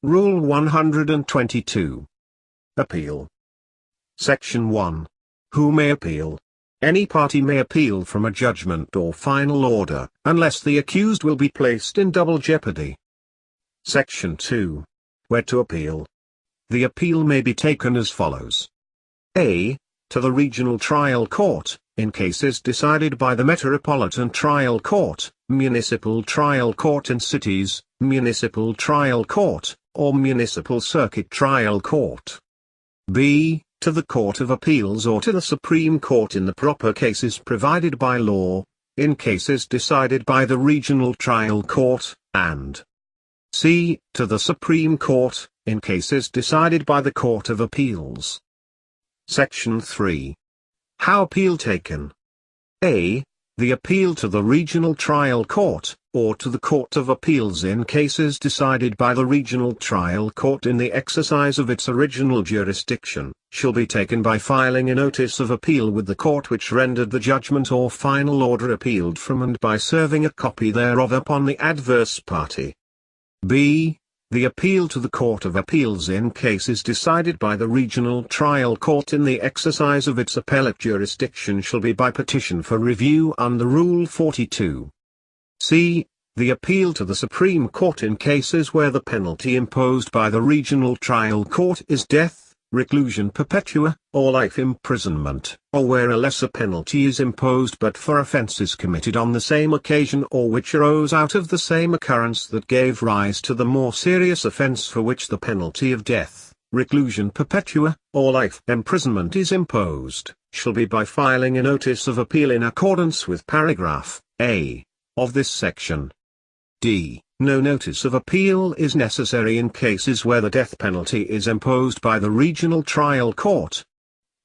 Rule 122. Appeal. Section 1. Who may appeal? Any party may appeal from a judgment or final order, unless the accused will be placed in double jeopardy. Section 2. Where to appeal? The appeal may be taken as follows. A. To the Regional Trial Court, in cases decided by the Metropolitan Trial Court, Municipal Trial Court in cities, Municipal Trial Court, or Municipal Circuit Trial Court. B. To the Court of Appeals or to the Supreme Court in the proper cases provided by law, in cases decided by the Regional Trial Court, and C. To the Supreme Court, in cases decided by the Court of Appeals. Section 3. How appeal taken? A. The appeal to the Regional Trial Court, or to the Court of Appeals in cases decided by the Regional Trial Court in the exercise of its original jurisdiction, shall be taken by filing a notice of appeal with the court which rendered the judgment or final order appealed from and by serving a copy thereof upon the adverse party. B. The appeal to the Court of Appeals in cases decided by the Regional Trial Court in the exercise of its appellate jurisdiction shall be by petition for review under Rule 42. C. The appeal to the Supreme Court in cases where the penalty imposed by the Regional Trial Court is death, reclusion perpetua, or life imprisonment, or where a lesser penalty is imposed but for offences committed on the same occasion or which arose out of the same occurrence that gave rise to the more serious offence for which the penalty of death, reclusion perpetua, or life imprisonment is imposed, shall be by filing a notice of appeal in accordance with paragraph A of this section. D. No notice of appeal is necessary in cases where the death penalty is imposed by the Regional Trial Court.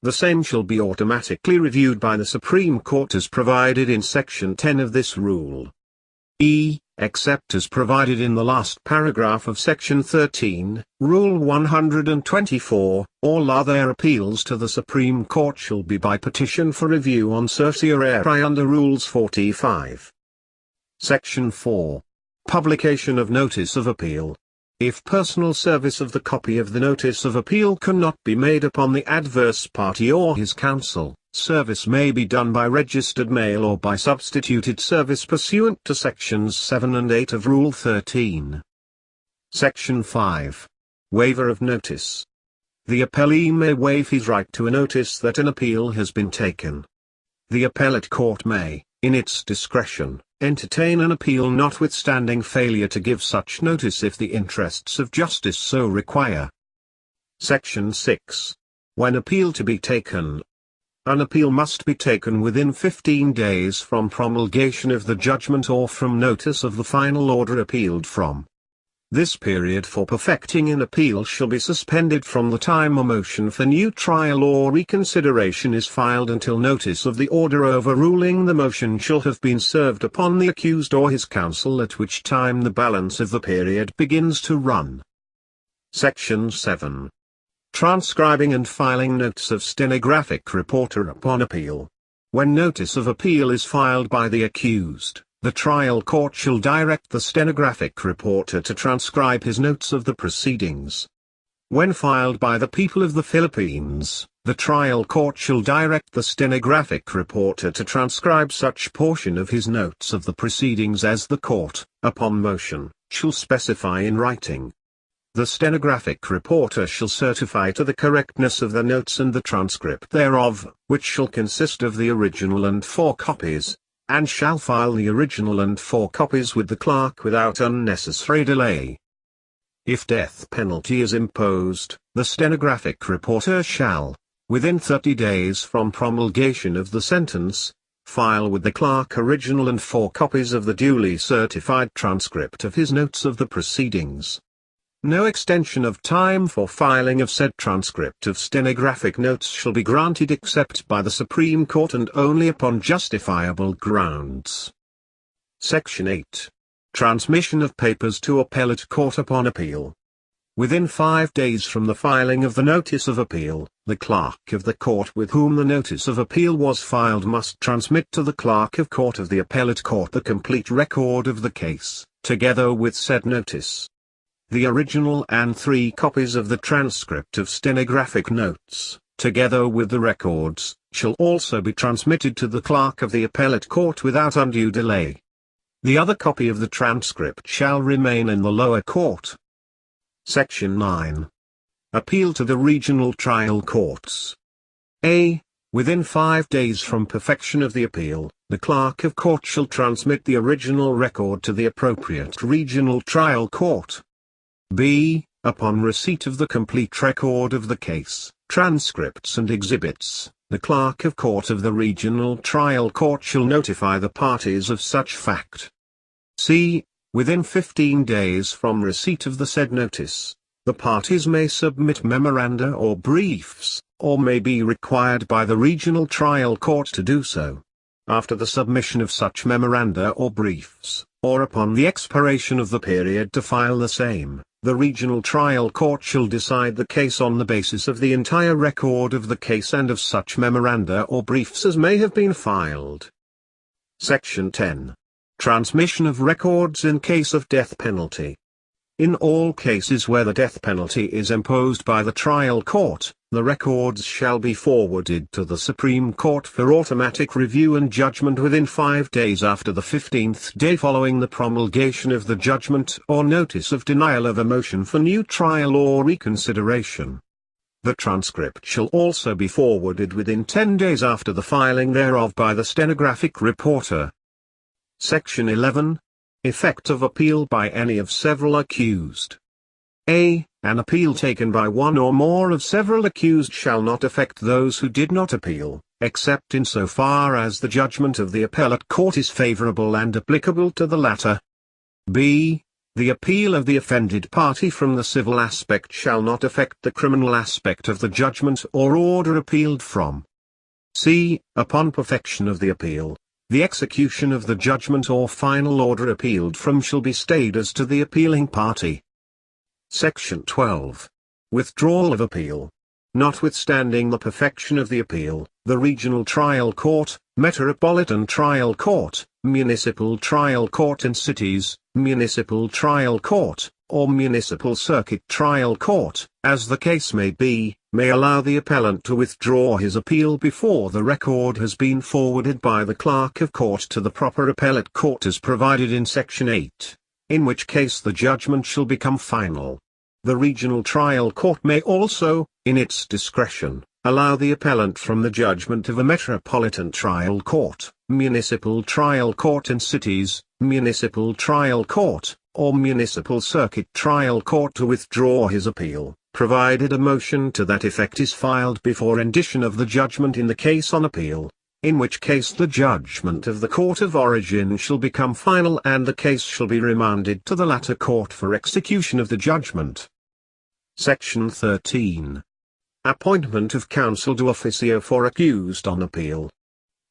The same shall be automatically reviewed by the Supreme Court as provided in Section 10 of this rule. E. Except as provided in the last paragraph of Section 13, Rule 124, all other appeals to the Supreme Court shall be by petition for review on certiorari under Rules 45. Section 4. Publication of Notice of Appeal. If personal service of the copy of the Notice of Appeal cannot be made upon the adverse party or his counsel, service may be done by registered mail or by substituted service pursuant to Sections 7 and 8 of Rule 13. Section 5. Waiver of Notice. The appellee may waive his right to a notice that an appeal has been taken. The appellate court may, in its discretion, entertain an appeal notwithstanding failure to give such notice if the interests of justice so require. Section 6. When appeal to be taken. An appeal must be taken within 15 days from promulgation of the judgment or from notice of the final order appealed from. This period for perfecting an appeal shall be suspended from the time a motion for new trial or reconsideration is filed until notice of the order overruling the motion shall have been served upon the accused or his counsel, at which time the balance of the period begins to run. Section 7. Transcribing and filing notes of stenographic reporter upon appeal. When notice of appeal is filed by the accused, the trial court shall direct the stenographic reporter to transcribe his notes of the proceedings. When filed by the people of the Philippines, the trial court shall direct the stenographic reporter to transcribe such portion of his notes of the proceedings as the court, upon motion, shall specify in writing. The stenographic reporter shall certify to the correctness of the notes and the transcript thereof, which shall consist of the original and 4 copies, and shall file the original and 4 copies with the clerk without unnecessary delay. If death penalty is imposed, the stenographic reporter shall, within 30 days from promulgation of the sentence, file with the clerk original and 4 copies of the duly certified transcript of his notes of the proceedings. No extension of time for filing of said transcript of stenographic notes shall be granted except by the Supreme Court and only upon justifiable grounds. Section 8. Transmission of papers to appellate court upon appeal. Within 5 days from the filing of the notice of appeal, the clerk of the court with whom the notice of appeal was filed must transmit to the clerk of court of the appellate court the complete record of the case, together with said notice. the original and 3 copies of the transcript of stenographic notes, together with the records, shall also be transmitted to the clerk of the appellate court without undue delay. The other copy of the transcript shall remain in the lower court. Section 9. Appeal to the regional trial courts. A. Within 5 days from perfection of the appeal, the clerk of court shall transmit the original record to the appropriate regional trial court. B. Upon receipt of the complete record of the case, transcripts and exhibits, the clerk of court of the regional trial court shall notify the parties of such fact. C. Within 15 days from receipt of the said notice, the parties may submit memoranda or briefs, or may be required by the regional trial court to do so. After the submission of such memoranda or briefs, or upon the expiration of the period to file the same, the regional trial court shall decide the case on the basis of the entire record of the case and of such memoranda or briefs as may have been filed. Section 10. Transmission of records in case of death penalty. In all cases where the death penalty is imposed by the trial court, the records shall be forwarded to the Supreme Court for automatic review and judgment within 5 days after the 15th day following the promulgation of the judgment or notice of denial of a motion for new trial or reconsideration. The transcript shall also be forwarded within 10 days after the filing thereof by the stenographic reporter. Section 11. Effect of appeal by any of several accused. A. An appeal taken by one or more of several accused shall not affect those who did not appeal, except in so far as the judgment of the appellate court is favorable and applicable to the latter. B. The appeal of the offended party from the civil aspect shall not affect the criminal aspect of the judgment or order appealed from. C. Upon perfection of the appeal, the execution of the judgment or final order appealed from shall be stayed as to the appealing party. Section 12. Withdrawal of appeal. Notwithstanding the perfection of the appeal, the regional trial court, metropolitan trial court, municipal trial court in cities, municipal trial court, or municipal circuit trial court, as the case may be, may allow the appellant to withdraw his appeal before the record has been forwarded by the clerk of court to the proper appellate court as provided in Section 8, in which case the judgment shall become final. The regional trial court may also, in its discretion, allow the appellant from the judgment of a metropolitan trial court, municipal trial court in cities, municipal trial court, or municipal circuit trial court to withdraw his appeal, provided a motion to that effect is filed before rendition of the judgment in the case on appeal, in which case the judgment of the court of origin shall become final and the case shall be remanded to the latter court for execution of the judgment. Section 13. Appointment of counsel d'officio for accused on appeal.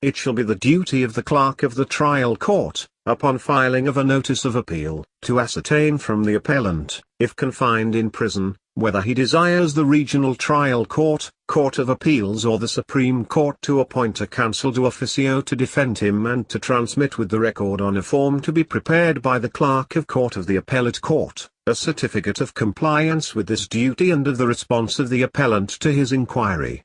It shall be the duty of the clerk of the trial court, upon filing of a notice of appeal, to ascertain from the appellant, if confined in prison, whether he desires the regional trial court, court of appeals or the Supreme Court to appoint a counsel d'officio to defend him and to transmit with the record on a form to be prepared by the clerk of court of the appellate court, a certificate of compliance with this duty and of the response of the appellant to his inquiry.